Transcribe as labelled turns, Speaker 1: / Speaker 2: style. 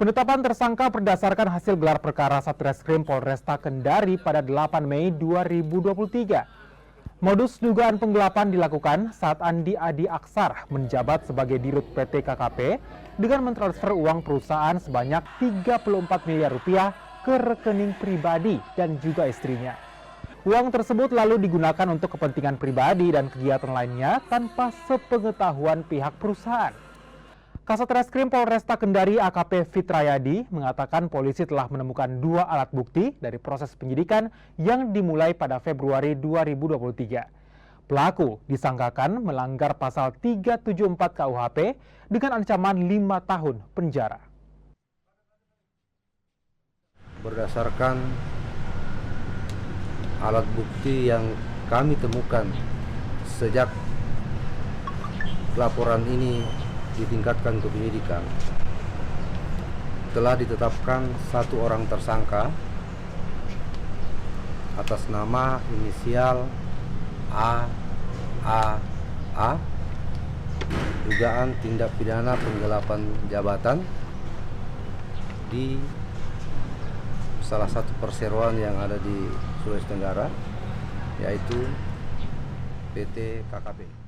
Speaker 1: Penetapan tersangka berdasarkan hasil gelar perkara Satreskrim Polresta Kendari pada 8 Mei 2023. Modus dugaan penggelapan dilakukan saat Andi Adi Aksar menjabat sebagai Dirut PT KKP dengan mentransfer uang perusahaan sebanyak 34 miliar rupiah ke rekening pribadi dan juga istrinya. Uang tersebut lalu digunakan untuk kepentingan pribadi dan kegiatan lainnya tanpa sepengetahuan pihak perusahaan. Kasat Reskrim Polresta Kendari AKP Fitrayadi mengatakan polisi telah menemukan 2 alat bukti dari proses penyidikan yang dimulai pada Februari 2023. Pelaku disangkakan melanggar pasal 374 KUHP dengan ancaman 5 tahun penjara.
Speaker 2: Berdasarkan alat bukti yang kami temukan sejak laporan ini ditingkatkan ke penyidikan, telah ditetapkan 1 orang tersangka atas nama inisial AAA, dugaan tindak pidana penggelapan jabatan di salah satu perseroan yang ada di Sulawesi Tenggara, yaitu PT KKP.